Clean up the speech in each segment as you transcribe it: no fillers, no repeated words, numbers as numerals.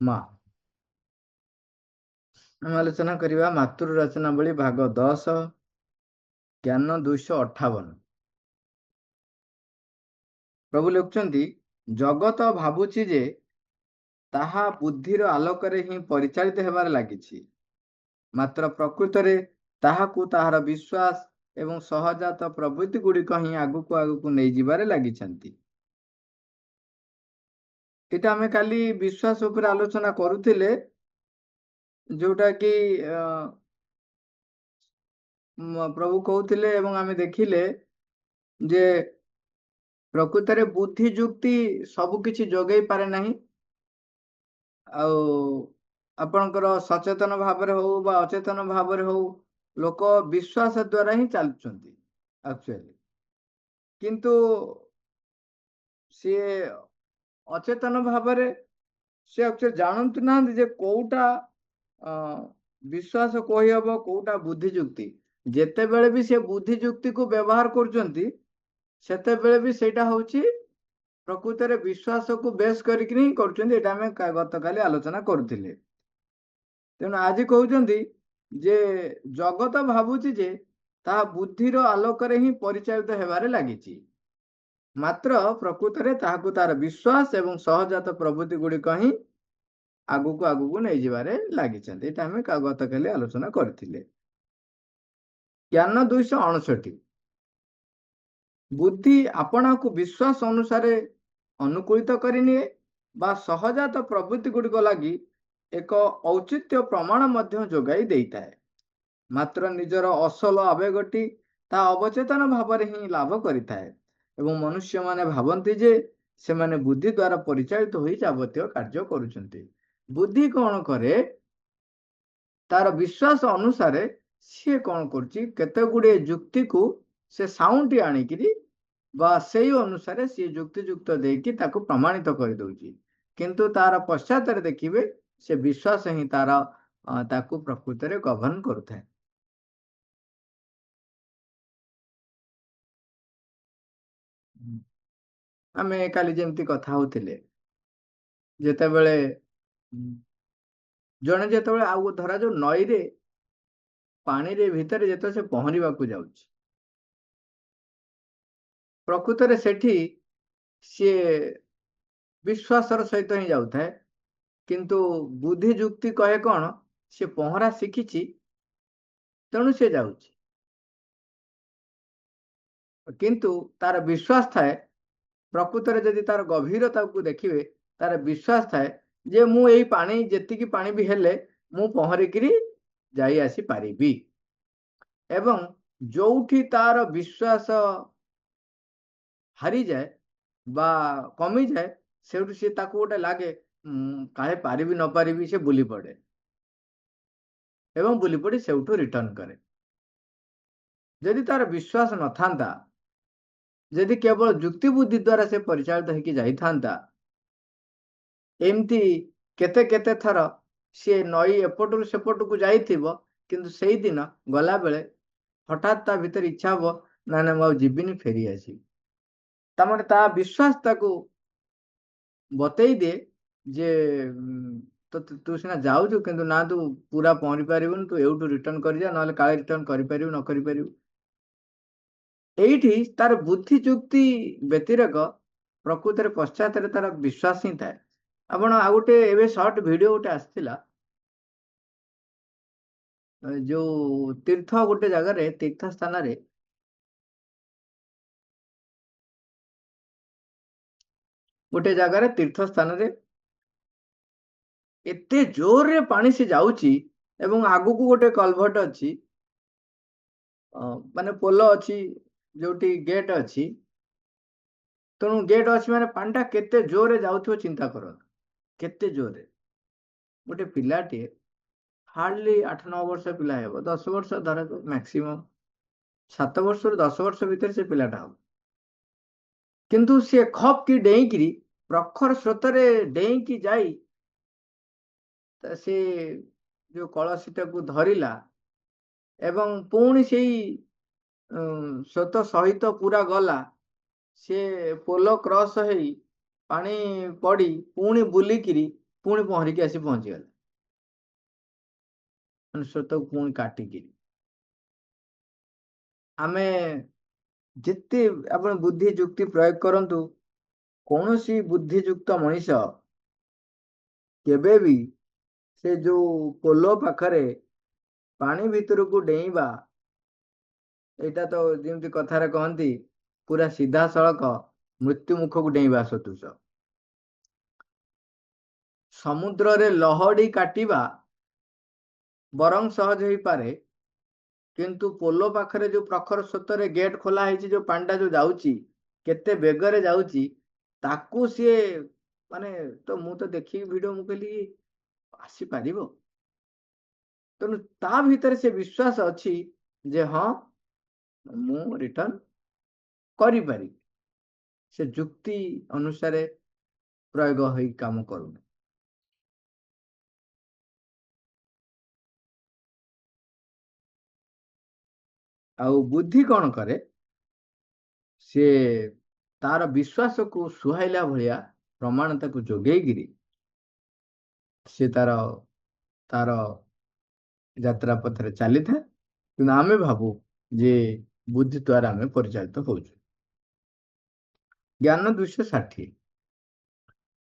ମା। ଆମେ ଆଲୋଚନା କରିବା ମାତୃ ରଚନାବଳୀ ଭାଗ 10 ଜ୍ଞାନ 258। ପ୍ରଭୁ ଲେଖୁଛନ୍ତି, ଜଗତ ଭାବୁଛି ଯେ ତାହା ବୁଦ୍ଧିର ଆଲୋକରେ ହିଁ ପରିଚାଳିତ ହେବାରେ ଲାଗିଛି, ମାତ୍ର ପ୍ରକୃତରେ ତାହାକୁ ତାହାର ବିଶ୍ୱାସ ଏବଂ ସହଜାତ ପ୍ରବୃତ୍ତି ଗୁଡ଼ିକ ହିଁ ଆଗକୁ ଆଗକୁ ନେଇଯିବାରେ ଲାଗିଛନ୍ତି। ଏଇଟା ଆମେ କାଲି ବିଶ୍ୱାସ ଉପରେ ଆଲୋଚନା କରୁଥିଲେ, ଯୋଉଟା କି ପ୍ରଭୁ କହୁଥିଲେ ଏବଂ ଆମେ ଦେଖିଲେ ଯେ ପ୍ରକୃତରେ ବୁଦ୍ଧି ଯୁକ୍ତି ସବୁ କିଛି ଯୋଗେଇ ପାରେ ନାହିଁ। ଆଉ ଆପଣଙ୍କର ସଚେତନ ଭାବରେ ହଉ ବା ଅଚେତନ ଭାବରେ ହଉ, ଲୋକ ବିଶ୍ୱାସ ଦ୍ୱାରା ହିଁ ଚାଲୁଛନ୍ତି ଆକ୍ଚୁଆଲି। କିନ୍ତୁ ସିଏ ଅଚେତନ ଭାବରେ ସେ ଆକ୍ଚୁଆଲି ଜାଣନ୍ତୁ ନାହାନ୍ତି ଯେ କୋଉଟା ବିଶ୍ୱାସ କହିହବ, କୋଉଟା ବୁଦ୍ଧି ଯୁକ୍ତି। ଯେତେବେଳେ ବି ସେ ବୁଦ୍ଧି ଯୁକ୍ତିକୁ ବ୍ୟବହାର କରୁଛନ୍ତି, ସେତେବେଳେ ବି ସେଇଟା ହଉଛି ପ୍ରକୃତରେ ବିଶ୍ୱାସକୁ ବେଶ କରିକି ହିଁ କରୁଛନ୍ତି। ଏଇଟା ଆମେ ଗତକାଲି ଆଲୋଚନା କରୁଥିଲେ। ତେଣୁ ଆଜି କହୁଛନ୍ତି ଯେ ଜଗତ ଭାବୁଛି ଯେ ତାହା ବୁଦ୍ଧିର ଆଲୋକରେ ହିଁ ପରିଚାଳିତ ହେବାରେ ଲାଗିଛି, ମାତ୍ର ପ୍ରକୃତରେ ତାହାକୁ ତାର ବିଶ୍ୱାସ ଏବଂ ସହଜାତ ପ୍ରବୃତ୍ତି ଗୁଡ଼ିକ ହିଁ ଆଗକୁ ଆଗକୁ ନେଇଯିବାରେ ଲାଗିଛନ୍ତି। ଏଇଟା ଆମେ ଗତକାଲି ଆଲୋଚନା କରିଥିଲେ। ଜ୍ଞାନ 259। ବୁଦ୍ଧି ଆପଣାକୁ ବିଶ୍ୱାସ ଅନୁସାରେ ଅନୁକୂଳିତ କରିନିଏ ବା ସହଜାତ ପ୍ରବୃତ୍ତି ଗୁଡ଼ିକ ଲାଗି ଏକ ଔଚିତ୍ୟ ପ୍ରମାଣ ମଧ୍ୟ ଯୋଗାଇ ଦେଇଥାଏ, ମାତ୍ର ନିଜର ଅସଲ ଆବେଗଟି ତା ଅବଚେତନ ଭାବରେ ହିଁ ଲାଭ କରିଥାଏ ଏବଂ ମନୁଷ୍ୟମାନେ ଭାବନ୍ତି ଯେ ସେମାନେ ବୁଦ୍ଧି ଦ୍ୱାରା ପରିଚାଳିତ ହୋଇ ଯାବତୀୟ କାର୍ଯ୍ୟ କରୁଛନ୍ତି। ବୁଦ୍ଧି କଣ କରେ? ତାର ବିଶ୍ୱାସ ଅନୁସାରେ ସିଏ କଣ କରୁଛି, କେତେ ଗୁଡ଼ିଏ ଯୁକ୍ତିକୁ ସେ ସାଉଁଟି ଆଣିକିରି ବା ସେଇ ଅନୁସାରେ ସିଏ ଯୁକ୍ତିଯୁକ୍ତ ଦେଇକି ତାକୁ ପ୍ରମାଣିତ କରିଦଉଛି। କିନ୍ତୁ ତାର ପଶ୍ଚାତରେ ଦେଖିବେ ସେ ବିଶ୍ୱାସ ହିଁ ତାକୁ ପ୍ରକୃତରେ ଗଭର୍ଣ୍ଣ କରୁଥାଏ। ଆମେ କାଲି ଯେମିତି କଥା ହଉଥିଲେ, ଯେତେବେଳେ ଜଣେ ଯେତେବେଳେ ଆଉ ଧରାଯାଉ ନଈରେ ପାଣିରେ ଭିତରେ ଯେତେବେଳେ ସେ ପହଁରିବାକୁ ଯାଉଛି, ପ୍ରକୃତରେ ସେଠି ସିଏ ବିଶ୍ୱାସର ସହିତ ହିଁ ଯାଉଥାଏ। କିନ୍ତୁ ବୁଦ୍ଧି ଯୁକ୍ତି କହେ କଣ, ସେ ପହଁରା ଶିଖିଛି ତେଣୁ ସେ ଯାଉଛି। କିନ୍ତୁ ତାର ବିଶ୍ୱାସ ଥାଏ, ପ୍ରକୃତରେ ଯଦି ତାର ଗଭୀରତାକୁ ଦେଖିବେ, ତାର ବିଶ୍ୱାସ ଥାଏ ଯେ ମୁଁ ଏଇ ପାଣି ଯେତିକି ପାଣି ବି ହେଲେ ମୁଁ ପହଁରିକିରି ଯାଇ ଆସିପାରିବି। ଏବଂ ଯୋଉଠି ତାର ବିଶ୍ୱାସ ହାରିଯାଏ ବା କମିଯାଏ, ସେଉଠୁ ସିଏ ତାକୁ ଗୋଟେ ଲାଗେ କାଳେ ପାରିବି ନ ପାରିବି, ସେ ବୁଲି ପଡ଼େ ଏବଂ ବୁଲି ପଡ଼ି ସେଉଠୁ ରିଟର୍ନ କରେ। ଯଦି ତାର ବିଶ୍ୱାସ ନଥାନ୍ତା, ଯଦି କେବଳ ଯୁକ୍ତି ବୁଦ୍ଧି ଦ୍ୱାରା ସେ ପରିଚାଳିତ ହେଇକି ଯାଇଥାନ୍ତା, ଏମିତି କେତେ କେତେ ଥର ସିଏ ନଈ ଏପଟରୁ ସେପଟକୁ ଯାଇଥିବ, କିନ୍ତୁ ସେଇଦିନ ଗଲାବେଳେ ହଠାତ୍ ତା ଭିତରେ ଇଚ୍ଛା ହବ, ନା ନା ମୁଁ ଆଉ ଯିବିନି, ଫେରି ଆସିବି। ତାମାନେ ତା ବିଶ୍ୱାସ ତାକୁ ବତେଇ ଦିଏ ଯେ ତୁ ସିନା ଯାଉଛୁ, କିନ୍ତୁ ନା ତୁ ପୁରା ପହଁରି ପାରିବୁନି, ତୁ ଏଇଠୁ ରିଟର୍ନ କରିଯା, ନହେଲେ କାଳେ ରିଟର୍ନ କରିପାରିବୁ ନ କରିପାରିବୁ। ଏଇଠି ତାର ବୁଦ୍ଧି ଯୁକ୍ତି ବ୍ୟତିରେକ ପ୍ରକୃତରେ ପଶ୍ଚାତରେ ତାର ବିଶ୍ୱାସ ହିଁ ଥାଏ। ଆପଣ ଆଉ ଗୋଟେ ଏବେ ସର୍ଟ ଭିଡିଓ ଗୋଟେ ଆସିଥିଲା, ଯୋଉ ଗୋଟେ ଜାଗାରେ ତୀର୍ଥ ସ୍ଥାନରେ ତୀର୍ଥ ସ୍ଥାନରେ ଏତେ ଜୋରରେ ପାଣି ସେ ଯାଉଛି ଏବଂ ଆଗକୁ ଗୋଟେ କଲଭର୍ଟ ଅଛି, ମାନେ ପୋଲ ଅଛି, ଯୋଉଠି ଗେଟ୍ ଅଛି। ତେଣୁ ଗେଟ୍ ଅଛି ମାନେ ପାଣିଟା କେତେ ଜୋରରେ ଯାଉଥିବ ଚିନ୍ତା କରନ୍ତୁ, କେତେ ଜୋରରେ। ଗୋଟେ ପିଲାଟିଏ ହାର୍ଡଲି 8-9 ବର୍ଷ ପିଲା ହେବ, 10 ବର୍ଷ ଧର ମ୍ୟାକ୍ସିମମ୍ 7 ବର୍ଷରୁ 10 ବର୍ଷ ଭିତରେ ସେ ପିଲାଟା ହବ। କିନ୍ତୁ ସିଏ ଖପ୍ କି ଡେଇଁକିରି ପ୍ରଖର ସ୍ରୋତରେ ଡେଇଁକି ଯାଇ ସେ ଯୋଉ କଳସୀଟାକୁ ଧରିଲା ଏବଂ ପୁଣି ସେଇ ସ୍ରୋତ ସହିତ ପୁରା ଗଲା। ସେ ପୋଲ କ୍ରସ ହେଇ ପାଣି ପଡ଼ି ପୁଣି ବୁଲିକିରି ପୁଣି ପହଁରିକି ଆସି ପହଞ୍ଚିଗଲେ ମାନେ ସ୍ରୋତକୁ ପୁଣି କାଟିକିରି। ଆମେ ଯେତେ ଆପଣ ବୁଦ୍ଧି ଯୁକ୍ତି ପ୍ରୟୋଗ କରନ୍ତୁ, କୌଣସି ବୁଦ୍ଧିଯୁକ୍ତ ମଣିଷ କେବେ ବି ସେ ଯୋଉ ପୋଲ ପାଖରେ ପାଣି ଭିତରକୁ ଡେଇଁବା, ଏଇଟା ତ ଯେମିତି କଥାରେ କହନ୍ତି ପୁରା ସିଧାସଳଖ ମୃତ୍ୟୁ ମୁଖକୁ ଡେଇଁବା ସଦୃଶ। ସମୁଦ୍ରରେ ଲହଡ଼ି କାଟିବା ବରଂ ସହଜ ହେଇପାରେ, କିନ୍ତୁ ପୋଲ ପାଖରେ ଯୋଉ ପ୍ରଖର ସ୍ରୋତରେ ଗେଟ୍ ଖୋଲା ହେଇଛି, ଯୋଉ ପାଣିଟା ଯୋଉ ଯାଉଛି, କେତେ ବେଗରେ ଯାଉଛି, ତାକୁ ସିଏ ମାନେ ତ ମୁଁ ତ ଦେଖିକି ଭିଡିଓ, ମୁଁ କହିଲି ଆସିପାରିବ? ତେଣୁ ତା ଭିତରେ ସେ ବିଶ୍ୱାସ ଅଛି ଯେ ହଁ ମୁଁ ରିଟର୍ନ କରିପାରିବି। ସେ ଯୁକ୍ତି ଅନୁସାରେ ପ୍ରୟୋଗ ହେଇ କାମ କରୁନି। ଆଉ ବୁଦ୍ଧି କଣ କରେ, ସେ ତାର ବିଶ୍ୱାସକୁ ସୁହାଇଲା ଭଳିଆ ପ୍ରମାଣ ତାକୁ ଯୋଗେଇକିରି ସେ ତାର ତାର ଯାତ୍ରା ପଥରେ ଚାଲିଥାଏ, କିନ୍ତୁ ଆମେ ଭାବୁ ଯେ ବୁଦ୍ଧି ଦ୍ୱାରା ଆମେ ପରିଚାଳିତ ହଉଛୁ। ଜ୍ଞାନ 260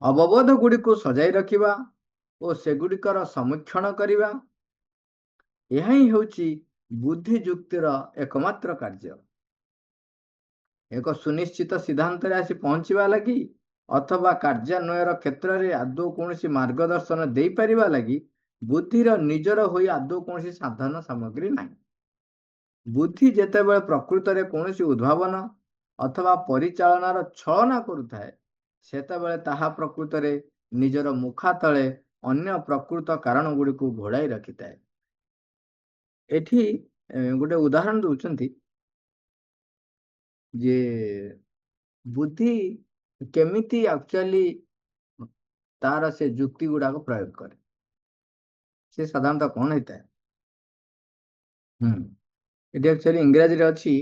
ଅବବୋଧ ଗୁଡ଼ିକୁ ସଜାଇ ରଖିବା ଓ ସେଗୁଡ଼ିକର ସମୀକ୍ଷଣ କରିବା, ଏହା ହିଁ ହେଉଛି ବୁଦ୍ଧି ଯୁକ୍ତିର ଏକମାତ୍ର କାର୍ଯ୍ୟ। ଏକ ସୁନିଶ୍ଚିତ ସିଦ୍ଧାନ୍ତରେ ଆସି ପହଞ୍ଚିବା ଲାଗି ଅଥବା କାର୍ଯ୍ୟାନ୍ୱୟର କ୍ଷେତ୍ରରେ ଆଦୌ କୌଣସି ମାର୍ଗଦର୍ଶନ ଦେଇପାରିବା ଲାଗି ବୁଦ୍ଧିର ନିଜର ହୋଇ ଆଦୌ କୌଣସି ସାଧନ ସାମଗ୍ରୀ ନାହିଁ। ବୁଦ୍ଧି ଯେତେବେଳେ ପ୍ରକୃତରେ କୌଣସି ଉଦ୍ଭାବନ ଅଥବା ପରିଚାଳନାର ଛଳନା କରୁଥାଏ, ସେତେବେଳେ ତାହା ପ୍ରକୃତରେ ନିଜର ମୁଖା ତଳେ ଅନ୍ୟ ପ୍ରକୃତ କାରଣ ଗୁଡ଼ିକୁ ଘୋଡ଼ାଇ ରଖିଥାଏ। ଏଠି ଗୋଟେ ଉଦାହରଣ ଦଉଛନ୍ତି ଯେ ବୁଦ୍ଧି କେମିତି ଆକ୍ଚୁଆଲି ତାର ସେ ଯୁକ୍ତି ଗୁଡାକ ପ୍ରୟୋଗ କରେ, ସେ ସାଧାରଣତଃ କଣ ହେଇଥାଏ? ଏଠି ଆକ୍ଚୁଆଲି ଇଂରାଜୀରେ ଅଛି,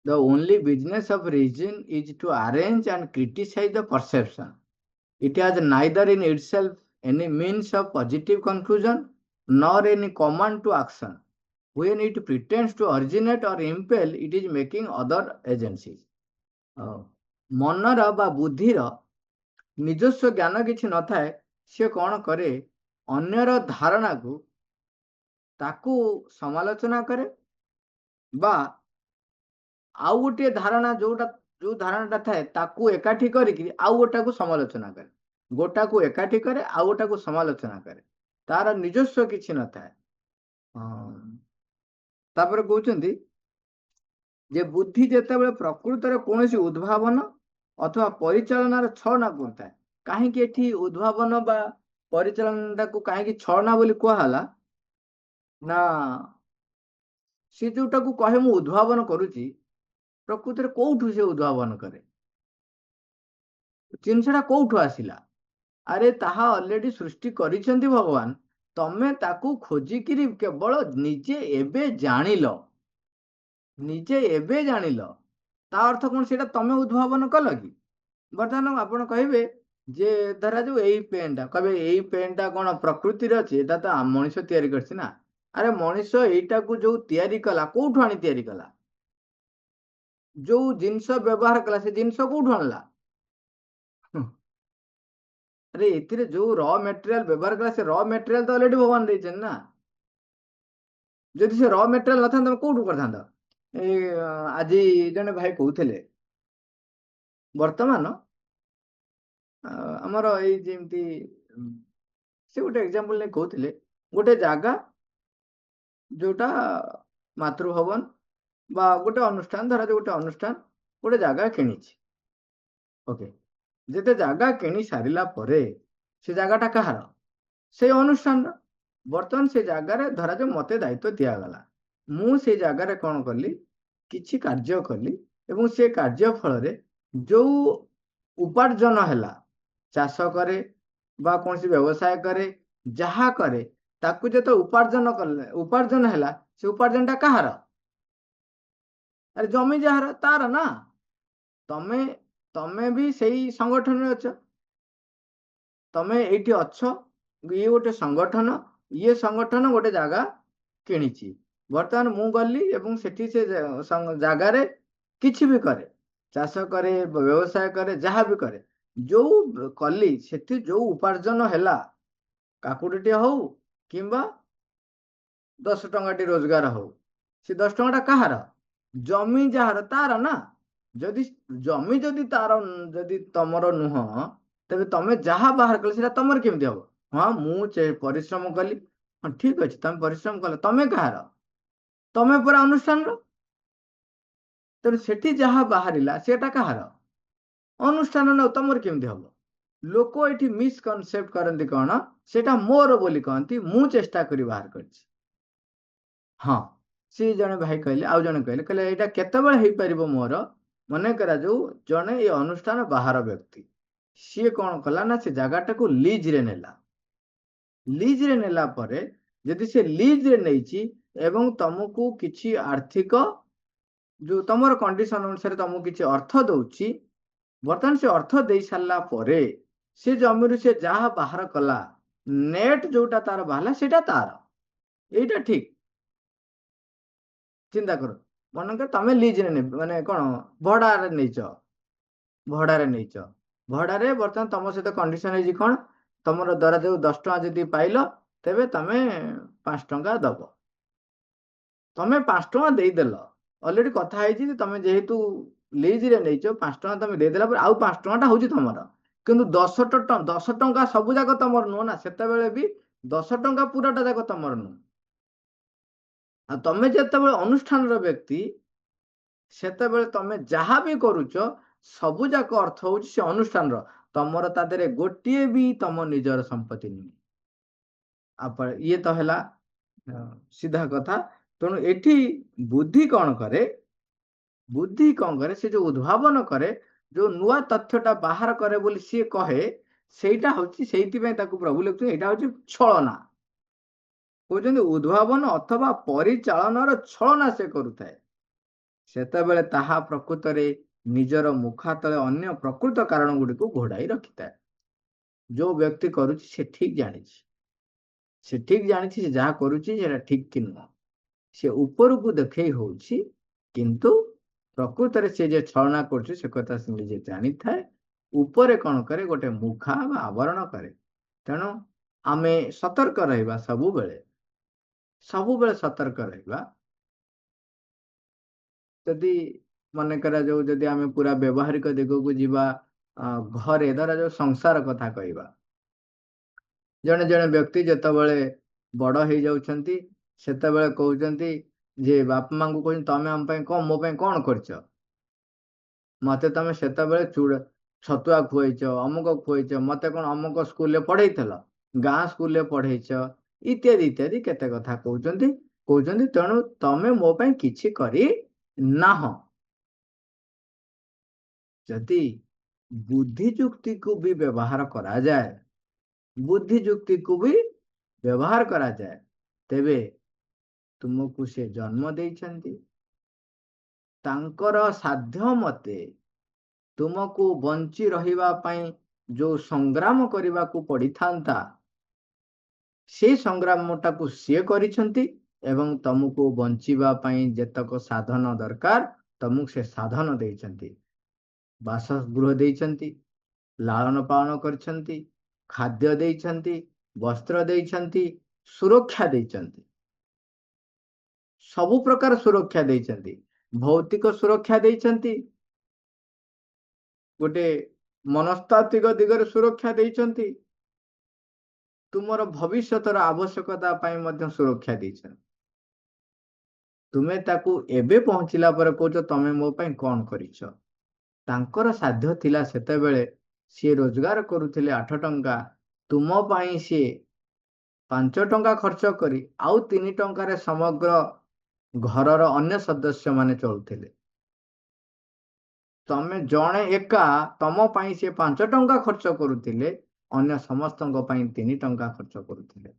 the only business of reason is to arrange and criticize the perception. It has neither in itself any means of positive conclusion nor any command to action. When it pretends to originate or impel, it is making other agencies. ମନର ବା ବୁଦ୍ଧିର ନିଜସ୍ୱ ଜ୍ଞାନ କିଛି ନଥାଏ, ସେ କଣ କରେ, ଅନ୍ୟର ଧାରଣାକୁ ତାକୁ ସମାଲୋଚନା କରେ ବା ଆଉ ଗୋଟିଏ ଧାରଣା ଯୋଉ ଧାରଣାଟା ଥାଏ ତାକୁ ଏକାଠି କରିକି ଆଉ ଗୋଟାକୁ ସମାଲୋଚନା କରେ, ଗୋଟାକୁ ଏକାଠି କରେ ଆଉ ଗୋଟାକୁ ସମାଲୋଚନା କରେ, ତାର ନିଜସ୍ୱ କିଛି ନଥାଏ। ତାପରେ କହୁଛନ୍ତି ଯେ ବୁଦ୍ଧି ଯେତେବେଳେ ପ୍ରକୃତରେ କୌଣସି ଉଦ୍ଭାବନ ଅଥବା ପରିଚାଳନାର ଛଳନା କରୁଥାଏ, କାହିଁକି ଏଠି ଉଦ୍ଭାବନ ବା ପରିଚାଳନାଟାକୁ କାହିଁକି ଛଳନା ବୋଲି କୁହାହେଲା ନା, ସେ ଯୋଉଟାକୁ କହେ ମୁଁ ଉଦ୍ଭାବନ କରୁଛି, ପ୍ରକୃତରେ କୋଉଠୁ ସେ ଉଦ୍ଭାବନ କରେ, ଜିନିଷଟା କୋଉଠୁ ଆସିଲା? ଆରେ ତାହା ଅଲରେଡି ସୃଷ୍ଟି କରିଛନ୍ତି ଭଗବାନ, ତମେ ତାକୁ ଖୋଜିକିରି କେବଳ ନିଜେ ଏବେ ଜାଣିଲ, ତା ଅର୍ଥ କଣ ସେଇଟା ତମେ ଉଦ୍ଭାବନ କଲ କି? ବର୍ତ୍ତମାନ ଆପଣ କହିବେ ଯେ ଧରାଯାଉ ଏଇ ପେନ୍ଟା, କହିବେ ଏଇ ପେନ୍ଟା କଣ ପ୍ରକୃତିରେ ଅଛି, ଏଇଟା ତ ମଣିଷ ତିଆରି କରିଛି ନା। ଆରେ ମଣିଷ ଏଇଟାକୁ ଯୋଉ ତିଆରି କଲା, କୋଉଠୁ ଆଣି ତିଆରି କଲା? ଯୋଉ ଜିନିଷ ବ୍ୟବହାର କଲା, ସେ ଜିନିଷ କୋଉଠୁ ଆଣିଲା? ଆରେ ଏଥିରେ ଯୋଉ ର ମେଟେରିଆଲ ବ୍ୟବହାର କଲା, ସେ ର ମେଟେରିଆଲ ତ ଅଲରେଡି ଭଗବାନ ଦେଇଛନ୍ତି ନା। ଯଦି ସେ ର ମେଟେରିଆଲ ନଥାନ୍ତା, ତମେ କୋଉଠୁ କରିଥାନ୍ତ? ଏଇ ଆଜି ଜଣେ ଭାଇ କହୁଥିଲେ, ବର୍ତ୍ତମାନ ଆମର ଏଇ ଯେମିତି ସେ ଗୋଟେ ଏକ୍ସାମ୍ପଲ ନେଇ କହୁଥିଲେ, ଗୋଟେ ଜାଗା ଯୋଉଟା ମାତୃଭବନ ବା ଗୋଟେ ଅନୁଷ୍ଠାନ, ଧରାଯାଉ ଗୋଟେ ଅନୁଷ୍ଠାନ ଗୋଟେ ଜାଗା କିଣିଛି, ଓକେ, ଯେତେ ଜାଗା କିଣି ସାରିଲା ପରେ ସେ ଜାଗାଟା କାହାର? ସେଇ ଅନୁଷ୍ଠାନର। ବର୍ତ୍ତମାନ ସେ ଜାଗାରେ ଧରାଯାଉ ମତେ ଦାୟିତ୍ୱ ଦିଆଗଲା, ମୁଁ ସେ ଜାଗାରେ କଣ କଲି, କିଛି କାର୍ଯ୍ୟ କଲି ଏବଂ ସେ କାର୍ଯ୍ୟ ଫଳରେ ଯୋଉ ଉପାର୍ଜନ ହେଲା, ଚାଷ କରେ ବା କୌଣସି ବ୍ୟବସାୟ କରେ, ଯାହା କରେ, ତାକୁ ଯେତେ ଉପାର୍ଜନ ହେଲା, ସେ ଉପାର୍ଜନଟା କାହାର? ଆରେ ଜମି ଯାହାର, ତାର ନା। ତମେ ବି ସେଇ ସଂଗଠନରେ ଅଛ, ତମେ ଏଇଠି ଅଛ, ଇଏ ଗୋଟେ ସଂଗଠନ, ଇଏ ସଂଗଠନ ଗୋଟେ ଜାଗା କିଣିଛି। ବର୍ତ୍ତମାନ ମୁଁ ଗଲି ଏବଂ ସେଠି ସେ ଜାଗାରେ କିଛି ବି କରେ, ଚାଷ କରେ, ବ୍ୟବସାୟ କରେ, ଯାହା ବି କରେ। ଯୋଉ କଲି ସେଠି ଯୋଉ ଉପାର୍ଜନ ହେଲା, କାକୁଡ଼ିଟିଏ ହଉ କିମ୍ବା 10 ଟଙ୍କାଟି ରୋଜଗାର ହଉ, ସେ 10 ଟଙ୍କାଟା କାହାର? ଜମି ଯାହାର ତାର ନା। ଯଦି ଜମି ଯଦି ତାର ଯଦି ତମର ନୁହଁ, ତେବେ ତମେ ଯାହା ବାହାର କଲେ ସେଟା ତମର କେମିତି ହବ? ହଁ ମୁଁ ପରିଶ୍ରମ କଲି। ହଁ ଠିକ ଅଛି, ତମେ ପରିଶ୍ରମ କଲ, ତମେ କାହାର? ତମେ ପରା ଅନୁଷ୍ଠାନର। ତେଣୁ ସେଠି ଯାହା ବାହାରିଲା ସେଟା କାହାର? ଅନୁଷ୍ଠାନ ନଉ, ତମର କେମିତି ହବ? ଲୋକ ଏଠି ମିସକନସେପ୍ଟ କରନ୍ତି କଣ, ସେଟା ମୋର ବୋଲି କହନ୍ତି, ମୁଁ ଚେଷ୍ଟା କରି ବାହାର କରିଛି। ହଁ, ସିଏ ଜଣେ ଭାଇ କହିଲେ, ଆଉ ଜଣେ କହିଲେ ଏଇଟା କେତେବେଳେ ହେଇପାରିବ ମୋର? ମନେ କରାଯାଉ ଜଣେ ଏ ଅନୁଷ୍ଠାନ ବାହାର ବ୍ୟକ୍ତି, ସିଏ କଣ କଲା ନା ସେ ଜାଗାଟାକୁ ଲିଜରେ ନେଲା। ଲିଜରେ ନେଲା ପରେ ଯଦି ସେ ଲିଜରେ ନେଇଛି ଏବଂ ତମକୁ କିଛି ଆର୍ଥିକ ଯୋଉ ତମର କଣ୍ଡିସନ ଅନୁସାରେ ତମକୁ କିଛି ଅର୍ଥ ଦଉଛି, ବର୍ତ୍ତମାନ ସେ ଅର୍ଥ ଦେଇ ସାରିଲା ପରେ ସେ ଜମିରୁ ସେ ଯାହା ବାହାର କଲା, ନେଟ ଯୋଉଟା ତାର ବାହାରିଲା ସେଇଟା ତାର। ଏଇଟା ଠିକ। ଚିନ୍ତା କର, ମନେକର ତମେ ଲିଜରେ ମାନେ କଣ ଭଡାରେ ନେଇଛ, ଭଡାରେ ନେଇଛ, ଭଡାରେ ବର୍ତ୍ତମାନ ତମ ସହିତ କଣ୍ଡିସନ ହେଇଛି କଣ, ତମର ଧରାଯାଉ 10 ଟଙ୍କା ଯଦି ପାଇଲ, ତେବେ ତମେ 5 ଟଙ୍କା ଦବ। ତମେ 5 ଟଙ୍କା ଦେଇଦେଲ, ଅଲରେଡି କଥା ହେଇଛି ଯେ ତମେ ଯେହେତୁ ଲିଜରେ ନେଇଛ 5 ଟଙ୍କା ତମେ ଦେଇଦେଲା ପରେ ଆଉ 5 ଟଙ୍କାଟା ହଉଛି ତମର। କିନ୍ତୁ 10 ଟଙ୍କା ସବୁ ଯାକ ତମର ନୁହଁ ନା, ସେତେବେଳେ ବି 10 ଟଙ୍କା ପୁରାଟା ଯାକ ତମର ନୁହଁ। ଆଉ ତମେ ଯେତେବେଳେ ଅନୁଷ୍ଠାନର ବ୍ୟକ୍ତି, ସେତେବେଳେ ତମେ ଯାହା ବି କରୁଛ ସବୁ ଯାକ ଅର୍ଥ ହଉଛି ସେ ଅନୁଷ୍ଠାନର। ତମର ତା ଦେହରେ ଗୋଟିଏ ବି ତମ ନିଜର ସମ୍ପତ୍ତି ନୁହେଁ। ଇଏ ତ ହେଲା ସିଧା କଥା। ତେଣୁ ଏଠି ବୁଦ୍ଧି କଣ କରେ, ବୁଦ୍ଧି କଣ କରେ, ସେ ଯୋଉ ଉଦ୍ଭାବନ କରେ, ଯୋଉ ନୂଆ ତଥ୍ୟଟା ବାହାର କରେ ବୋଲି ସିଏ କହେ, ସେଇଟା ହଉଛି, ସେଇଥିପାଇଁ ତାକୁ ପ୍ରଭୁ ଲେଖୁଛନ୍ତି ଏଇଟା ହଉଛି ଛଳନା। କହୁଛନ୍ତି ଉଦ୍ଭାବନ ଅଥବା ପରିଚାଳନାର ଛଳନା ସେ କରୁଥାଏ। ସେତେବେଳେ ତାହା ପ୍ରକୃତରେ ନିଜର ମୁଖା ତଳେ ଅନ୍ୟ ପ୍ରକୃତ କାରଣ ଗୁଡ଼ିକୁ ଘୋଡାଇ ରଖିଥାଏ। ଯୋଉ ବ୍ୟକ୍ତି କରୁଛି ସେ ଠିକ ଜାଣିଛି, ସେ ଠିକ ଜାଣିଛି ସେ ଯାହା କରୁଛି ସେଟା ଠିକ କି ନୁହଁ। ସେ ଉପରକୁ ଦେଖେଇ ହଉଛି, କିନ୍ତୁ ପ୍ରକୃତରେ ସେ ଯେ ଛଳନା କରୁଛି ସେ କଥା ସେ ନିଜେ ଜାଣିଥାଏ। ଉପରେ କଣ କରେ, ଗୋଟେ ମୁଖା ବା ଆବରଣ କରେ। ତେଣୁ ଆମେ ସତର୍କ ରହିବା, ସବୁବେଳେ ସବୁବେଳେ ସତର୍କ ରହିବା। ଯଦି ମନେ କରାଯାଉ ଯଦି ଆମେ ପୁରା ବ୍ୟବହାରିକ ଦିଗକୁ ଯିବା, ଘରେ ଧରାଯାଉ ସଂସାର କଥା କହିବା, ଜଣେ ଜଣେ ବ୍ୟକ୍ତି ଯେତେବେଳେ ବଡ ହେଇଯାଉଛନ୍ତି, ସେତେବେଳେ କହୁଛନ୍ତି ଯେ ବାପା ମାଙ୍କୁ କହୁଛନ୍ତି ତମେ ଆମ ପାଇଁ କଣ, ମୋ ପାଇଁ କଣ କରିଛ? ମତେ ତମେ ସେତେବେଳେ ଛତୁଆ ଖୁଆଇଛ, ଅମୁକ ଖୁଆଇଛ, ମତେ କଣ ଅମୁକ ସ୍କୁଲରେ ପଢେଇଥିଲ, ଗାଁ ସ୍କୁଲରେ ପଢେଇଛ, ଇତ୍ୟାଦି ଇତ୍ୟାଦି କେତେ କଥା କହୁଛନ୍ତି। ତେଣୁ ତମେ ମୋ ପାଇଁ କିଛି କରି ନାହଁ। ଯଦି ବୁଦ୍ଧି ଯୁକ୍ତିକୁ ବି ବ୍ୟବହାର କରାଯାଏ, ବୁଦ୍ଧି ଯୁକ୍ତିକୁ ବି ବ୍ୟବହାର କରାଯାଏ, ତେବେ ତୁମକୁ ସେ ଜନ୍ମ ଦେଇଛନ୍ତି, ତାଙ୍କର ସାଧ୍ୟ ମତେ ତୁମକୁ ବଞ୍ଚି ରହିବା ପାଇଁ ଯୋଉ ସଂଗ୍ରାମ କରିବାକୁ ପଡିଥାନ୍ତା, ସେଇ ସଂଗ୍ରାମଟାକୁ ସିଏ କରିଛନ୍ତି ଏବଂ ତମକୁ ବଞ୍ଚିବା ପାଇଁ ଯେତକ ସାଧନ ଦରକାର ତମକୁ ସେ ସାଧନ ଦେଇଛନ୍ତି। ବାସଗୃହ ଦେଇଛନ୍ତି, ଲାଳନ ପାଳନ କରିଛନ୍ତି, ଖାଦ୍ୟ ଦେଇଛନ୍ତି, ବସ୍ତ୍ର ଦେଇଛନ୍ତି, ସୁରକ୍ଷା ଦେଇଛନ୍ତି, ସବୁ ପ୍ରକାର ସୁରକ୍ଷା ଦେଇଛନ୍ତି। ଭୌତିକ ସୁରକ୍ଷା ଦେଇଛନ୍ତି, ଗୋଟେ ମନସ୍ତାତ୍ତ୍ୱିକ ଦିଗରେ ସୁରକ୍ଷା ଦେଇଛନ୍ତି, ତୁମର ଭବିଷ୍ୟତର ଆବଶ୍ୟକତା ପାଇଁ ମଧ୍ୟ ସୁରକ୍ଷା ଦେଇଛନ୍ତି। ତୁମେ ତାକୁ ଏବେ ପହଞ୍ଚିଲା ପରେ କହୁଛ ତମେ ମୋ ପାଇଁ କଣ କରିଛ? ତାଙ୍କର ସାଧ୍ୟ ଥିଲା ସେତେବେଳେ ସିଏ ରୋଜଗାର କରୁଥିଲେ 8 ଟଙ୍କା, ତୁମ ପାଇଁ ସିଏ 5 ଟଙ୍କା ଖର୍ଚ୍ଚ କରି ଆଉ 3 ଟଙ୍କାରେ ସମଗ୍ର ଘରର ଅନ୍ୟ ସଦସ୍ୟମାନେ ଚଳୁଥିଲେ। ତମେ ଜଣେ ଏକା, ତମ ପାଇଁ ସିଏ 5 ଟଙ୍କା ଖର୍ଚ୍ଚ କରୁଥିଲେ, ଅନ୍ୟ ସମସ୍ତଙ୍କ ପାଇଁ 3 ଟଙ୍କା ଖର୍ଚ୍ଚ କରୁଥିଲେ।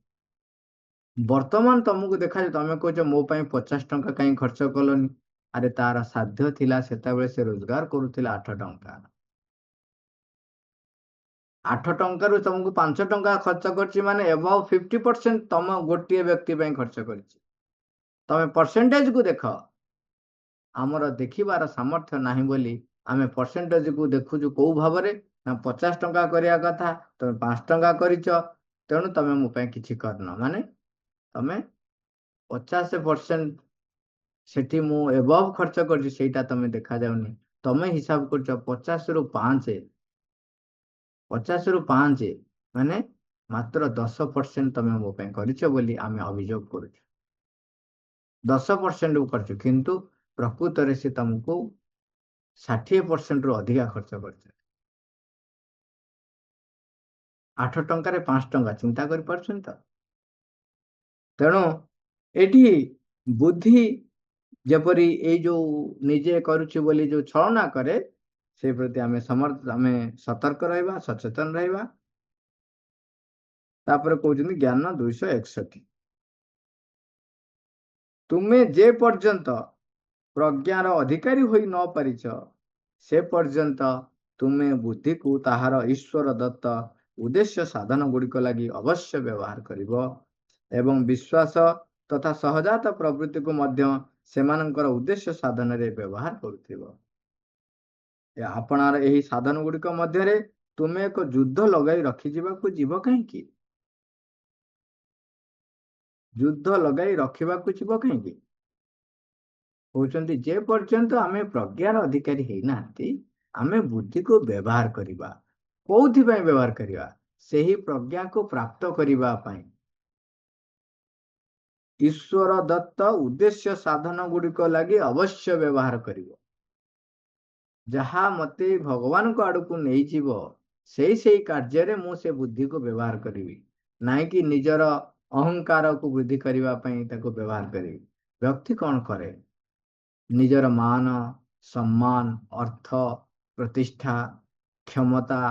ବର୍ତ୍ତମାନ ତମକୁ ଦେଖାଯାଉ ତମେ କହୁଛ ମୋ ପାଇଁ 50 ଟଙ୍କା କାହିଁ ଖର୍ଚ୍ଚ କଲନି? ଆରେ ତାର ସାଧ୍ୟ ଥିଲା ସେତେବେଳେ ସେ ରୋଜଗାର କରୁଥିଲା 8 ଟଙ୍କା। 8 ଟଙ୍କାରୁ ତମକୁ 5 ଟଙ୍କା ଖର୍ଚ୍ଚ କରିଛି ମାନେ ଏଭବ 50% ତମ ଗୋଟିଏ ବ୍ୟକ୍ତି ପାଇଁ ଖର୍ଚ୍ଚ କରିଛି। ତମେ ପରସେଣ୍ଟେଜକୁ ଦେଖ। ଆମର ଦେଖିବାର ସାମର୍ଥ୍ୟ ନାହିଁ ବୋଲି ଆମେ ପରସେଣ୍ଟେଜକୁ ଦେଖୁଛୁ କୋଉ ଭାବରେ ନା 50 ଟଙ୍କା କରିବା କଥା ତମେ 5 ଟଙ୍କା କରିଛ, ତେଣୁ ତମେ ମୋ ପାଇଁ କିଛି କରିନ। ମାନେ ତମେ 50% ସେଠି ମୁଁ ଏଭବ ଖର୍ଚ୍ଚ କରିଛି ସେଇଟା ତମେ ଦେଖାଯାଉନି। ତମେ ହିସାବ କରୁଛ 50ରୁ 5 ମାନେ ମାତ୍ର 10% ତମେ ମୋ ପାଇଁ କରିଛ ବୋଲି ଆମେ ଅଭିଯୋଗ କରୁଛୁ। 10% କରିଛୁ, କିନ୍ତୁ ପ୍ରକୃତରେ ସେ ତମକୁ 60%ରୁ ଅଧିକା ଖର୍ଚ୍ଚ କରିଛ। 8 ଟଙ୍କାରେ 5 ଟଙ୍କା, ଚିନ୍ତା କରିପାରୁଛନ୍ତି ତ? ତେଣୁ ଏଠି ବୁଦ୍ଧି ଯେପରି ଏଇ ଯୋଉ ନିଜେ କରୁଛି ବୋଲି ଯୋଉ ଛଳନା କରେ, ସେ ପ୍ରତି ଆମେ ସତର୍କ ରହିବା, ସଚେତନ ରହିବା। ତାପରେ କହୁଛନ୍ତି ଜ୍ଞାନ 261, ତୁମେ ଯେ ପର୍ଯ୍ୟନ୍ତ ପ୍ରଜ୍ଞାର ଅଧିକାରୀ ହୋଇ ନ ପାରିଛ, ସେ ପର୍ଯ୍ୟନ୍ତ ତୁମେ ବୁଦ୍ଧିକୁ ତାହାର ଈଶ୍ୱର ଦତ୍ତ ଉଦ୍ଦେଶ୍ୟ ସାଧନ ଗୁଡ଼ିକ ଲାଗି ଅବଶ୍ୟ ବ୍ୟବହାର କରିବ ଏବଂ ବିଶ୍ୱାସ ତଥା ସହଜାତ ପ୍ରବୃତ୍ତିକୁ ମଧ୍ୟ ସେମାନଙ୍କର ଉଦ୍ଦେଶ୍ୟ ସାଧନରେ ବ୍ୟବହାର କରୁଥିବ। ଆପଣାର ଏହି ସାଧନ ଗୁଡ଼ିକ ମଧ୍ୟରେ ତୁମେ ଏକ ଯୁଦ୍ଧ ଲଗାଇ ରଖିଯିବାକୁ ଯିବ କାହିଁକି? ଯୁଦ୍ଧ ଲଗାଇ ରଖିବାକୁ ଯିବ କାହିଁକି? କହୁଛନ୍ତି ଯେ ପର୍ଯ୍ୟନ୍ତ ଆମେ ପ୍ରଜ୍ଞାର ଅଧିକାରୀ ହେଇନାହାନ୍ତି, ଆମେ ବୁଦ୍ଧିକୁ ବ୍ୟବହାର କରିବା। କୋଉଥିପାଇଁ ବ୍ୟବହାର କରିବା? ସେହି ପ୍ରଜ୍ଞାକୁ ପ୍ରାପ୍ତ କରିବା ପାଇଁ। ଈଶ୍ୱର ଦତ୍ତ ଉଦ୍ଦେଶ୍ୟ ସାଧନ ଗୁଡ଼ିକ ଲାଗି ଅବଶ୍ୟ ବ୍ୟବହାର କରିବ। ଯାହା ମତେ ଭଗବାନଙ୍କ ଆଡ଼କୁ ନେଇଯିବ, ସେଇ କାର୍ଯ୍ୟରେ ମୁଁ ସେ ବୁଦ୍ଧିକୁ ବ୍ୟବହାର କରିବି, ନାଇଁ କି ନିଜର ଅହଙ୍କାରକୁ ବୃଦ୍ଧି କରିବା ପାଇଁ ତାକୁ ବ୍ୟବହାର କରିବି। ବ୍ୟକ୍ତି କଣ କରେ? ନିଜର ମାନ, ସମ୍ମାନ, ଅର୍ଥ, ପ୍ରତିଷ୍ଠା, କ୍ଷମତା,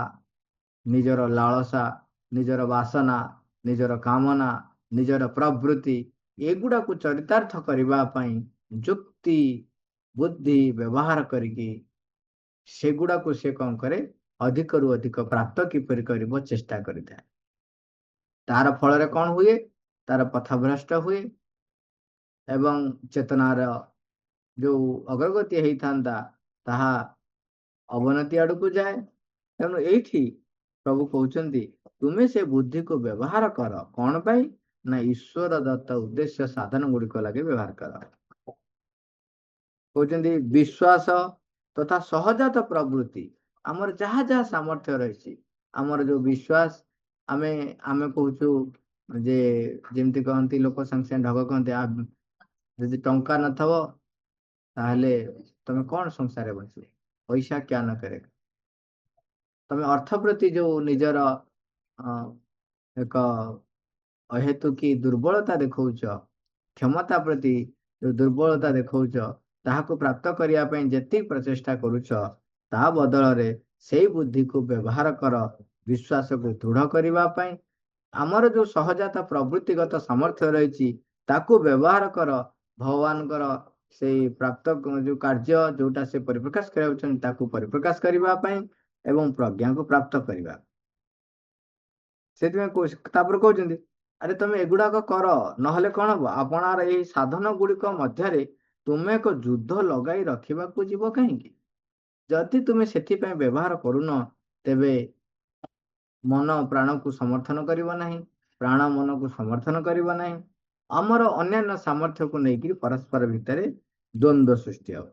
ନିଜର ଲାଳସା, ନିଜର ବାସନା, ନିଜର କାମନା, ନିଜର ପ୍ରବୃତ୍ତି, ଏଗୁଡ଼ାକୁ ଚରିତାର୍ଥ କରିବା ପାଇଁ ଯୁକ୍ତି ବୁଦ୍ଧି ବ୍ୟବହାର କରିକି ସେଗୁଡ଼ାକୁ ସେ କଣ କରେ? ଅଧିକରୁ ଅଧିକ ପ୍ରାପ୍ତ କିପରି କରିବ ଚେଷ୍ଟା କରିଥାଏ। ତାର ଫଳରେ କଣ ହୁଏ? ତାର ପଥଭ୍ରଷ୍ଟ ହୁଏ ଏବଂ ଚେତନାର ଯୋଉ ଅଗ୍ରଗତି ହେଇଥାନ୍ତା ତାହା ଅବନତି ଆଡ଼କୁ ଯାଏ। ତେଣୁ ଏଇଠି ପ୍ରଭୁ କହୁଛନ୍ତି ତୁମେ ସେ ବୁଦ୍ଧିକୁ ବ୍ୟବହାର କର। କଣ ପାଇଁ? ନା ଈଶ୍ୱର ଦତ୍ତ ଉଦ୍ଦେଶ୍ୟ ସାଧନ ଗୁଡ଼ିକ ଲାଗି ବ୍ୟବହାର କର। କହୁଛନ୍ତି ବିଶ୍ୱାସ ତଥା ସହଜାତ ପ୍ରବୃତ୍ତି, ଆମର ଯାହା ଯାହା ସାମର୍ଥ୍ୟ ରହିଛି, ଆମର ଯୋଉ ବିଶ୍ୱାସ, ଆମେ କହୁଛୁ ଯେ ଯେମିତି କହନ୍ତି ଲୋକ ସାଙ୍ଗେ ସାଙ୍ଗେ ଢଗ କହନ୍ତି, ଯଦି ଟଙ୍କା ନଥବ ତାହେଲେ ତମେ କଣ ସଂସାରରେ ବଞ୍ଚିବ? ପଇସା କ୍ୟା ନ କରେ। ତମେ ଅର୍ଥ ପ୍ରତି ଯୋଉ ନିଜର ଏକ ଅହେତୁକି ଦୁର୍ବଳତା ଦେଖଉଛ, କ୍ଷମତା ପ୍ରତି ଯୋଉ ଦୁର୍ବଳତା ଦେଖଉଛ, ତାହାକୁ ପ୍ରାପ୍ତ କରିବା ପାଇଁ ଯେତିକି ପ୍ରଚେଷ୍ଟା କରୁଛ, ତା ବଦଳରେ ସେଇ ବୁଦ୍ଧିକୁ ବ୍ୟବହାର କର ବିଶ୍ୱାସକୁ ଦୃଢ଼ କରିବା ପାଇଁ। ଆମର ଯୋଉ ସହଜାତ ପ୍ରବୃତ୍ତିଗତ ସାମର୍ଥ୍ୟ ରହିଛି, ତାକୁ ବ୍ୟବହାର କର ଭଗବାନଙ୍କର ସେଇ ପ୍ରାପ୍ତ ଯୋଉ କାର୍ଯ୍ୟ ଯୋଉଟା ସେ ପରିପ୍ରକାଶ କରାଉଛନ୍ତି, ତାକୁ ପରିପ୍ରକାଶ କରିବା ପାଇଁ ଏବଂ ପ୍ରଜ୍ଞାକୁ ପ୍ରାପ୍ତ କରିବା। ସେଥିପାଇଁ ତାପରେ କହୁଛନ୍ତି ଆରେ ତମେ ଏଗୁଡାକ କର, ନହେଲେ କଣ ହବ? ଆପଣାର ଏହି ସାଧନ ଗୁଡ଼ିକ ମଧ୍ୟରେ ତୁମେ ଏକ ଯୁଦ୍ଧ ଲଗାଇ ରଖିବାକୁ ଯିବ କାହିଁକି? ଯଦି ତୁମେ ସେଥିପାଇଁ ବ୍ୟବହାର କରୁନ, ତେବେ ମନ ପ୍ରାଣକୁ ସମର୍ଥନ କରିବ ନାହିଁ, ପ୍ରାଣ ମନକୁ ସମର୍ଥନ କରିବ ନାହିଁ। ଆମର ଅନ୍ୟାନ୍ୟ ସାମର୍ଥ୍ୟକୁ ନେଇକି ପରସ୍ପର ଭିତରେ ଦ୍ୱନ୍ଦ୍ୱ ସୃଷ୍ଟି ହେବ।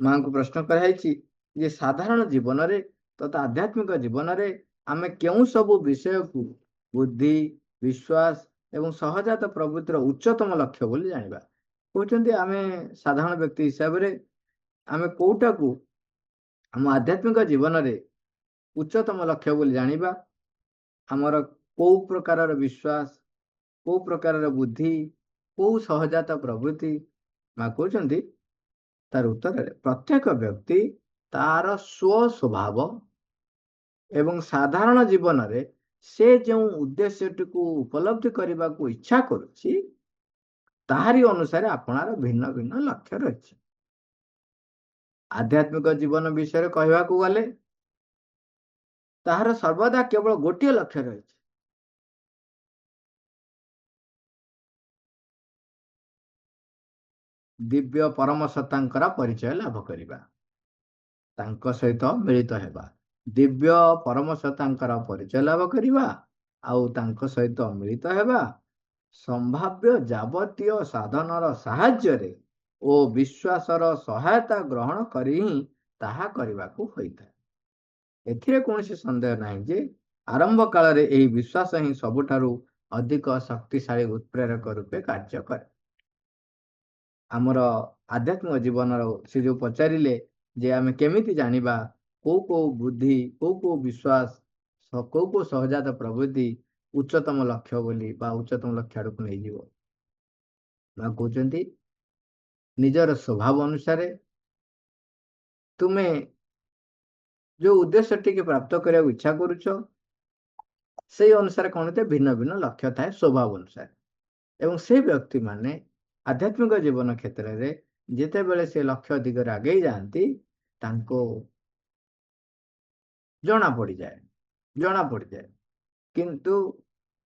ମାଙ୍କୁ ପ୍ରଶ୍ନ କରାଯାଇଛି ଯେ ସାଧାରଣ ଜୀବନରେ ତଥା ଆଧ୍ୟାତ୍ମିକ ଜୀବନରେ ଆମେ କେଉଁ ସବୁ ବିଷୟକୁ ବୁଦ୍ଧି, ବିଶ୍ୱାସ ଏବଂ ସହଜାତ ପ୍ରବୃତ୍ତିର ଉଚ୍ଚତମ ଲକ୍ଷ୍ୟ ବୋଲି ଜାଣିବା? କହୁଛନ୍ତି ଆମେ ସାଧାରଣ ବ୍ୟକ୍ତି ହିସାବରେ ଆମେ କୋଉଟାକୁ ଆମ ଆଧ୍ୟାତ୍ମିକ ଜୀବନରେ ଉଚ୍ଚତମ ଲକ୍ଷ୍ୟ ବୋଲି ଜାଣିବା? ଆମର କୋଉ ପ୍ରକାରର ବିଶ୍ୱାସ, କୋଉ ପ୍ରକାରର ବୁଦ୍ଧି, କୋଉ ସହଜାତ ପ୍ରବୃତ୍ତି? ମା କହୁଛନ୍ତି ତାର ଉତ୍ତରରେ ପ୍ରତ୍ୟେକ ବ୍ୟକ୍ତି ତାର ସ୍ୱସ୍ୱଭାବ ଏବଂ ସାଧାରଣ ଜୀବନରେ ସେ ଯେଉଁ ଉଦ୍ଦେଶ୍ୟଟିକୁ ଉପଲବ୍ଧି କରିବାକୁ ଇଚ୍ଛା କରୁଛି, ତାହାରି ଅନୁସାରେ ଆପଣାର ଭିନ୍ନ ଭିନ୍ନ ଲକ୍ଷ୍ୟ ରହିଛି। ଆଧ୍ୟାତ୍ମିକ ଜୀବନ ବିଷୟରେ କହିବାକୁ ଗଲେ ତାହାର ସର୍ବଦା କେବଳ ଗୋଟିଏ ଲକ୍ଷ୍ୟ ରହିଛି, ଦିବ୍ୟ ପରମ ସତ୍ତାଙ୍କର ପରିଚୟ ଲାଭ କରିବା, ତାଙ୍କ ସହିତ ମିଳିତ ହେବା। ଦିବ୍ୟ ପରମ ସତ୍ତାଙ୍କର ପରିଚୟ ଲାଭ କରିବା ଆଉ ତାଙ୍କ ସହିତ ମିଳିତ ହେବା ସମ୍ଭାବ୍ୟ ଯାବତୀୟ ସାଧନର ସାହାଯ୍ୟରେ ଓ ବିଶ୍ୱାସର ସହାୟତା ଗ୍ରହଣ କରି ହିଁ ତାହା କରିବାକୁ ହୋଇଥାଏ। ଏଥିରେ କୌଣସି ସନ୍ଦେହ ନାହିଁ ଯେ ଆରମ୍ଭ କାଳରେ ଏହି ବିଶ୍ୱାସ ହିଁ ସବୁଠାରୁ ଅଧିକ ଶକ୍ତିଶାଳୀ ଉତ୍ପ୍ରେରକ ରୂପେ କାର୍ଯ୍ୟ କରେ। ଆମର ଆଧ୍ୟାତ୍ମିକ ଜୀବନର ସେ ଯୋଉ ପଚାରିଲେ ଯେ ଆମେ କେମିତି ଜାଣିବା କୋଉ ବୁଦ୍ଧି, କୋଉ ବିଶ୍ୱାସ, କୋଉ ସହଜାତ ପ୍ରବୃତ୍ତି ଉଚ୍ଚତମ ଲକ୍ଷ୍ୟ ବୋଲି ବା ଉଚ୍ଚତମ ଲକ୍ଷ୍ୟ ଆଡ଼କୁ ନେଇଯିବ। ବା କହୁଛନ୍ତି ନିଜର ସ୍ୱଭାବ ଅନୁସାରେ ତୁମେ ଯୋଉ ଉଦ୍ଦେଶ୍ୟଟିକୁ ପ୍ରାପ୍ତ କରିବାକୁ ଇଚ୍ଛା କରୁଛ ସେଇ ଅନୁସାରେ କଣ ଥାଏ, ଭିନ୍ନ ଭିନ୍ନ ଲକ୍ଷ୍ୟ ଥାଏ ସ୍ୱଭାବ ଅନୁସାରେ। ଏବଂ ସେ ବ୍ୟକ୍ତିମାନେ ଆଧ୍ୟାତ୍ମିକ ଜୀବନ କ୍ଷେତ୍ରରେ ଯେତେବେଳେ ସେ ଲକ୍ଷ୍ୟ ଦିଗରେ ଆଗେଇ ଯାଆନ୍ତି ତାଙ୍କୁ ଜଣା ପଡ଼ିଯାଏ। କିନ୍ତୁ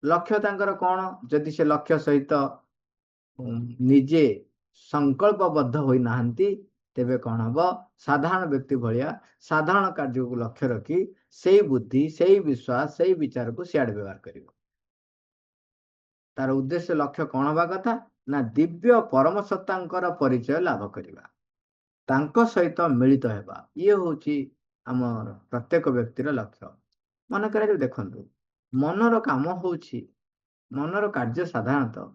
ଲକ୍ଷ୍ୟ ତାଙ୍କର କଣ, ଯଦି ସେ ଲକ୍ଷ୍ୟ ସହିତ ନିଜେ ସଂକଳ୍ପବଦ୍ଧ ହୋଇନାହାନ୍ତି ତେବେ କଣ ହବ, ସାଧାରଣ ବ୍ୟକ୍ତି ଭଳିଆ ସାଧାରଣ କାର୍ଯ୍ୟକୁ ଲକ୍ଷ୍ୟ ରଖି ସେଇ ବୁଦ୍ଧି, ସେଇ ବିଶ୍ୱାସ, ସେଇ ବିଚାରକୁ ସିଆଡ଼େ ବ୍ୟବହାର କରିବ। ତାର ଉଦ୍ଦେଶ୍ୟ ଲକ୍ଷ୍ୟ କଣ ହବା କଥା ନା ଦିବ୍ୟ ପରମ ସତ୍ତାଙ୍କର ପରିଚୟ ଲାଭ କରିବା, ତାଙ୍କ ସହିତ ମିଳିତ ହେବା। ଇଏ ହଉଛି ଆମର ପ୍ରତ୍ୟେକ ବ୍ୟକ୍ତିର ଲକ୍ଷ୍ୟ। ମନେ କରାଯାଉ, ଦେଖନ୍ତୁ ମନର କାମ ହଉଛି, ମନର କାର୍ଯ୍ୟ ସାଧାରଣତଃ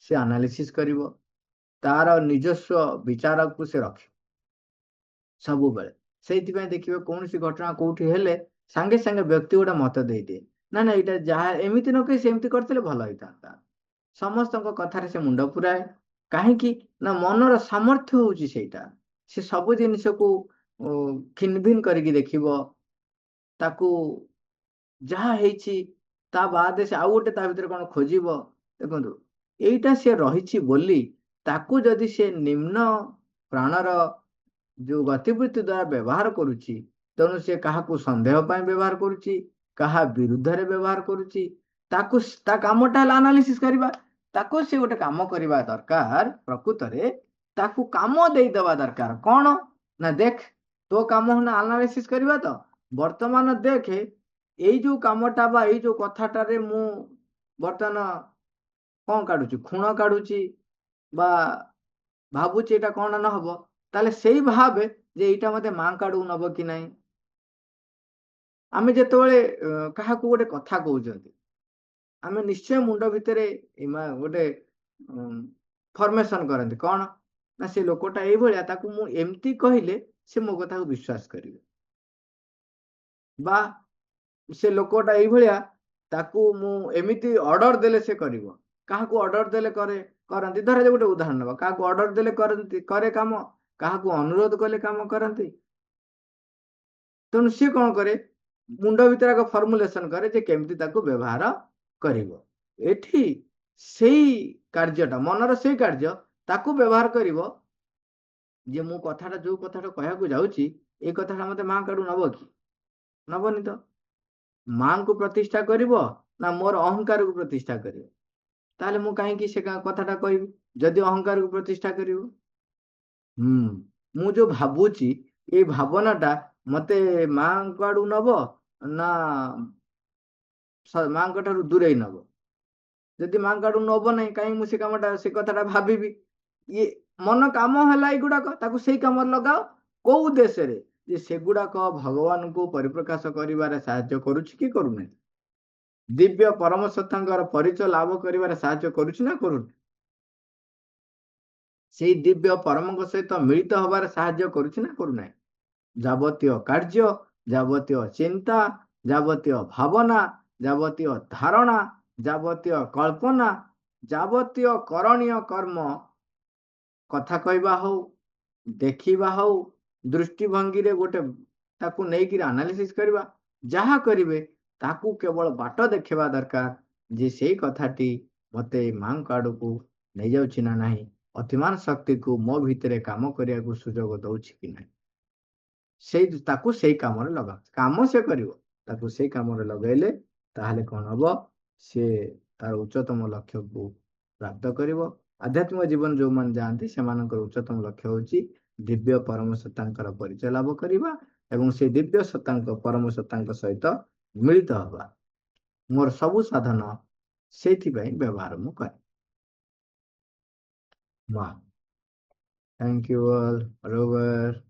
ସେ ଆନାଲିସିସ୍ କରିବ, ତାର ନିଜସ୍ୱ ବିଚାରକୁ ସେ ରଖିବ ସବୁବେଳେ। ସେଇଥିପାଇଁ ଦେଖିବେ କୌଣସି ଘଟଣା କୋଉଠି ହେଲେ ସାଙ୍ଗେ ସାଙ୍ଗେ ବ୍ୟକ୍ତି ଗୋଟେ ମତ ଦେଇଦିଏ, ନା ନା ଏଇଟା ଯାହା ଏମିତି ନ କହି ସେମିତି କରିଥିଲେ ଭଲ ହେଇଥାନ୍ତା। ସମସ୍ତଙ୍କ କଥାରେ ସେ ମୁଣ୍ଡ ପୁରାଏ। କାହିଁକି ନା ମନର ସାମର୍ଥ୍ୟ ହଉଛି ସେଇଟା। ସେ ସବୁ ଜିନିଷକୁ ଖିନଭିନ କରିକି ଦେଖିବ, ତାକୁ ଯାହା ହେଇଛି ତା ବାଦେ ସେ ଆଉ ଗୋଟେ ତା ଭିତରେ କଣ ଖୋଜିବ। ଦେଖନ୍ତୁ ଏଇଟା ସେ ରହିଛି ବୋଲି ତାକୁ ଯଦି ସେ ନିମ୍ନ ପ୍ରାଣର ଯୋଉ ଗତିବୃତ୍ତି ଦ୍ୱାରା ବ୍ୟବହାର କରୁଛି, ତେଣୁ ସେ କାହାକୁ ସନ୍ଦେହ ପାଇଁ ବ୍ୟବହାର କରୁଛି, କାହା ବିରୁଦ୍ଧରେ ବ୍ୟବହାର କରୁଛି, ତାକୁ ତା କାମଟା ହେଲା ଆନାଲିସିସ୍ କରିବା। ତାକୁ ସେ ଗୋଟେ କାମ କରିବା ଦରକାର, ପ୍ରକୃତରେ ତାକୁ କାମ ଦେଇଦେବା ଦରକାର। କଣ ନା ଦେଖ ତୋ କାମ ହେଲା ଆନାଲିସିସ୍ କରିବା, ତ ବର୍ତ୍ତମାନ ଦେଖେ ଏଇ ଯୋଉ କାମଟା ବା ଏଇ ଯୋଉ କଥାଟାରେ ମୁଁ ବର୍ତ୍ତମାନ କଣ କାଢୁଛି, ଖୁଣ କାଢୁଛି ବା ଭାବୁଛି ଏଇଟା କଣ ନ ହବ, ତାହେଲେ ସେଇ ଭାବେ ଯେ ଏଇଟା ମତେ ମାଙ୍କ ଆଡକୁ ନବ କି ନାହିଁ। ଆମେ ଯେତେବେଳେ କାହାକୁ ଗୋଟେ କଥା କହୁଛନ୍ତି, ଆମେ ନିଶ୍ଚୟ ମୁଣ୍ଡ ଭିତରେ ଗୋଟେ ଫର୍ମେସନ କରନ୍ତି କଣ ନା ସେ ଲୋକଟା ଏଇଭଳିଆ, ତାକୁ ମୁଁ ଏମିତି କହିଲେ ସେ ମୋ କଥାକୁ ବିଶ୍ୱାସ କରିବେ, ବା ସେ ଲୋକଟା ଏଇଭଳିଆ, ତାକୁ ମୁଁ ଏମିତି ଅର୍ଡର ଦେଲେ ସେ କରିବ। କାହାକୁ ଅର୍ଡର ଦେଲେ କରନ୍ତି, ଧର ଗୋଟେ ଉଦାହରଣ ନେବା, କାହାକୁ ଅର୍ଡର ଦେଲେ କରେ କାମ, କାହାକୁ ଅନୁରୋଧ କଲେ କାମ କରନ୍ତି। ତେଣୁ ସିଏ କଣ କରେ, ମୁଣ୍ଡ ଭିତରେ ଏକ ଫର୍ମୁଲେସନ କରେ ଯେ କେମିତି ତାକୁ ବ୍ୟବହାର କରିବ। ଏଠି ସେଇ କାର୍ଯ୍ୟଟା, ମନର ସେଇ କାର୍ଯ୍ୟ ତାକୁ ବ୍ୟବହାର କରିବ ଯେ ମୁଁ ଯୋଉ କଥାଟା କହିବାକୁ ଯାଉଛି ଏଇ କଥାଟା ମତେ ମା କାଡୁ ନବ କି, ନବନି ତ। ମାଙ୍କୁ ପ୍ରତିଷ୍ଠା କରିବ ନା ମୋର ଅହଙ୍କାରକୁ ପ୍ରତିଷ୍ଠା କରିବ? ତାହେଲେ ମୁଁ କାହିଁକି ସେ କଥାଟା କହିବି ଯଦି ଅହଙ୍କାରକୁ ପ୍ରତିଷ୍ଠା କରିବ। ମୁଁ ଯୋଉ ଭାବୁଛି ଏଇ ଭାବନାଟା ମତେ ମାଙ୍କ ଆଡୁ ନବ ନା ମାଙ୍କ ଠାରୁ ଦୂରେଇ ନବ? ଯଦି ମାଙ୍କ ଆଡୁ ନବ ନାହିଁ, କାହିଁକି ମୁଁ ସେ କଥାଟା ଭାବିବି। ଇଏ ମନ କାମ ହେଲା ଏଇଗୁଡାକ, ତାକୁ ସେଇ କାମରେ ଲଗାଅ। କୋଉ ଉଦ୍ଦେଶ୍ୟରେ? ଯେ ସେଗୁଡାକ ଭଗବାନଙ୍କୁ ପରିପ୍ରକାଶ କରିବାରେ ସାହାଯ୍ୟ କରୁଛି କି କରୁନାହିଁ? ଦିବ୍ୟ ପରମ ସତ୍ତାଙ୍କର ପରିଚୟ ଲାଭ କରିବାରେ ସାହାଯ୍ୟ କରୁଛି ନା କରୁନି? ସେଇ ଦିବ୍ୟ ପରମଙ୍କ ସହିତ ମିଳିତ ହବାରେ ସାହାଯ୍ୟ କରୁଛି ନା କରୁନାହିଁ? ଯାବତୀୟ କାର୍ଯ୍ୟ, ଯାବତୀୟ ଚିନ୍ତା, ଯାବତୀୟ ଭାବନା, ଯାବତୀୟ ଧାରଣା, ଯାବତୀୟ କଳ୍ପନା, ଯାବତୀୟ କରଣୀୟ କର୍ମ, କଥା କହିବା ହଉ, ଦେଖିବା ହଉ, ଦୃଷ୍ଟିଭଙ୍ଗୀରେ ଗୋଟେ ତାକୁ ନେଇକିରି ଆନାଲିସିସ୍ କରିବା, ଯାହା କରିବେ ତାକୁ କେବଳ ବାଟ ଦେଖେଇବା ଦରକାର ଯେ ସେଇ କଥାଟି ମତେ ମାଙ୍କ ଆଡକୁ ନେଇଯାଉଛି ନା ନାହିଁ, ଅତିମାନ ଶକ୍ତିକୁ ମୋ ଭିତରେ କାମ କରିବାକୁ ସୁଯୋଗ ଦଉଛି କି ନାହିଁ। ତାକୁ ସେଇ କାମରେ ଲଗା, କାମ ସେ କରିବ। ତାକୁ ସେଇ କାମରେ ଲଗାଇଲେ ତାହେଲେ କଣ ହବ, ସେ ତାର ଉଚ୍ଚତମ ଲକ୍ଷ୍ୟକୁ ପ୍ରାପ୍ତ କରିବ। ଆଧ୍ୟାତ୍ମିକ ଜୀବନ ଯୋଉମାନେ ଯାଆନ୍ତି ସେମାନଙ୍କର ଉଚ୍ଚତମ ଲକ୍ଷ୍ୟ ହେଉଛି ଦିବ୍ୟ ପରମ ସତ୍ତାଙ୍କର ପରିଚୟ ଲାଭ କରିବା ଏବଂ ସେ ଦିବ୍ୟ ସତ୍ତାଙ୍କ ପରମ ସତ୍ତାଙ୍କ ସହିତ ମିଳିତ ହେବା। ମୋର ସବୁ ସାଧନ ସେଇଥିପାଇଁ ବ୍ୟବହାର ମୁଁ କରେ। Thank you all, rover.